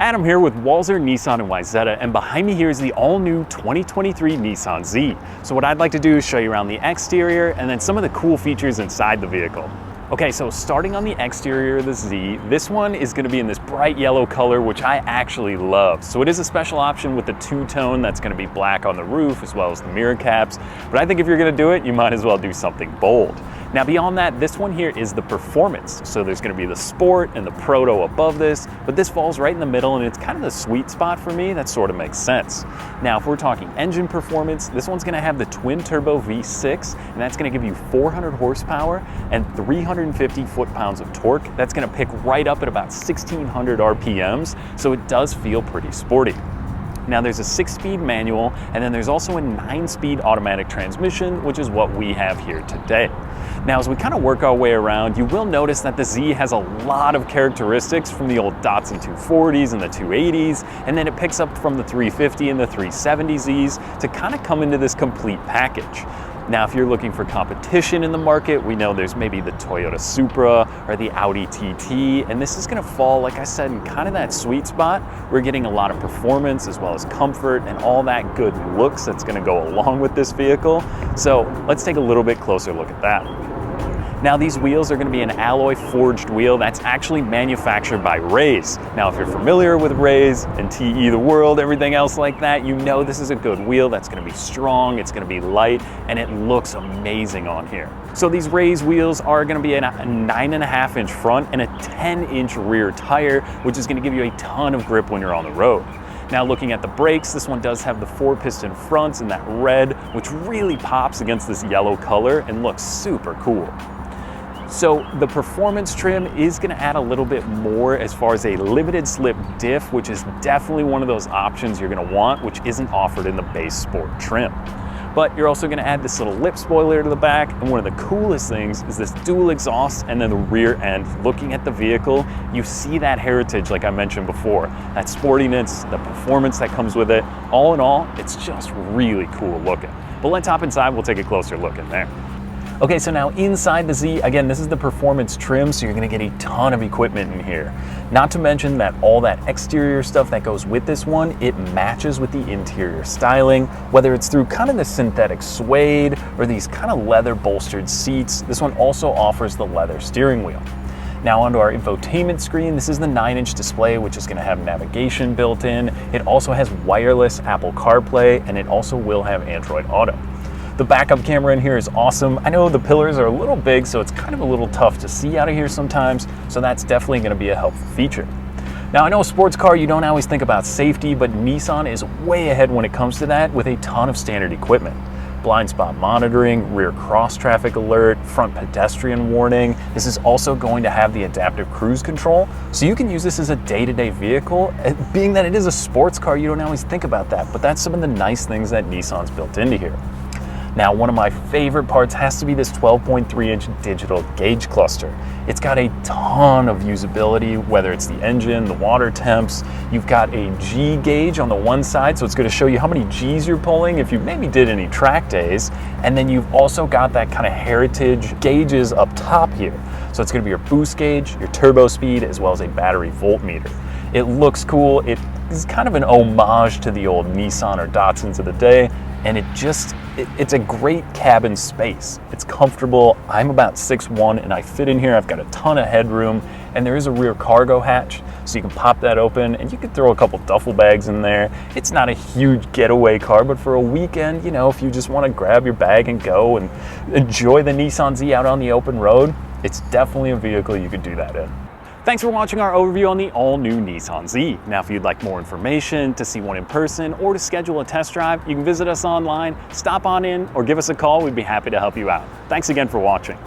Adam here with Walser, Nissan, and Wayzata, and behind me here is the all-new 2023 Nissan Z. So what I'd like to do is show you around the exterior and then some of the cool features inside the vehicle. Okay, so starting on the exterior of the Z, this one is going to be in this bright yellow color, which I actually love. So it is a special option with the two-tone that's going to be black on the roof as well as the mirror caps. But I think if you're going to do it, you might as well do something bold. Now beyond that, this one here is the Performance. So there's going to be the Sport and the Proto above this, but this falls right in the middle and it's kind of the sweet spot for me. That sort of makes sense. Now if we're talking engine performance, this one's going to have the twin turbo V6, and that's going to give you 400 horsepower and 350 foot-pounds of torque. That's going to pick right up at about 1600 RPMs, so it does feel pretty sporty. Now there's a 6-speed manual, and then there's also a 9-speed automatic transmission, which is what we have here today. Now as we kind of work our way around, you will notice that the Z has a lot of characteristics from the old Datsun 240s and the 280s, and then it picks up from the 350 and the 370Zs to kind of come into this complete package. Now, if you're looking for competition in the market, we know there's maybe the Toyota Supra or the Audi TT, and this is going to fall, like I said, in kind of that sweet spot. We're getting a lot of performance as well as comfort and all that good looks that's going to go along with this vehicle. So let's take a little bit closer look at that. Now these wheels are going to be an alloy forged wheel that's actually manufactured by Rays. Now if you're familiar with Rays and TE the World, everything else like that, you know this is a good wheel that's going to be strong, it's going to be light, and it looks amazing on here. So these Rays wheels are going to be a 9.5-inch front and a 10-inch rear tire, which is going to give you a ton of grip when you're on the road. Now looking at the brakes, this one does have the 4-piston fronts in that red, which really pops against this yellow color and looks super cool. So the Performance trim is going to add a little bit more as far as a limited slip diff, which is definitely one of those options you're going to want, which isn't offered in the base Sport trim. But you're also going to add this little lip spoiler to the back, and one of the coolest things is this dual exhaust and then the rear end. Looking at the vehicle, you see that heritage like I mentioned before, that sportiness, the performance that comes with it. All in all, it's just really cool looking. But let's hop inside, we'll take a closer look in there. Okay, so now inside the Z, again, this is the Performance trim, so you're gonna get a ton of equipment in here. Not to mention that all that exterior stuff that goes with this one, it matches with the interior styling, whether it's through kind of the synthetic suede or these kind of leather bolstered seats. This one also offers the leather steering wheel. Now onto our infotainment screen, this is the 9-inch display, which is gonna have navigation built in. It also has wireless Apple CarPlay, and it also will have Android Auto. The backup camera in here is awesome. I know the pillars are a little big, so it's kind of a little tough to see out of here sometimes, so that's definitely going to be a helpful feature. Now I know a sports car, you don't always think about safety, but Nissan is way ahead when it comes to that with a ton of standard equipment. Blind spot monitoring, rear cross traffic alert, front pedestrian warning. This is also going to have the adaptive cruise control, so you can use this as a day-to-day vehicle. Being that it is a sports car, you don't always think about that, but that's some of the nice things that Nissan's built into here. Now, one of my favorite parts has to be this 12.3-inch digital gauge cluster. It's got a ton of usability, whether it's the engine, the water temps. You've got a G gauge on the one side, so it's going to show you how many Gs you're pulling if you maybe did any track days. And then you've also got that kind of heritage gauges up top here. So it's going to be your boost gauge, your turbo speed, as well as a battery voltmeter. It looks cool. It is kind of an homage to the old Nissan or Datsuns of the day, and it's a great cabin space. It's comfortable. I'm about 6'1", and I fit in here. I've got a ton of headroom, and there is a rear cargo hatch, so you can pop that open, and you can throw a couple duffel bags in there. It's not a huge getaway car, but for a weekend, you know, if you just want to grab your bag and go and enjoy the Nissan Z out on the open road, it's definitely a vehicle you could do that in. Thanks for watching our overview on the all-new Nissan Z. Now, if you'd like more information, to see one in person, or to schedule a test drive, you can visit us online, stop on in, or give us a call. We'd be happy to help you out. Thanks again for watching.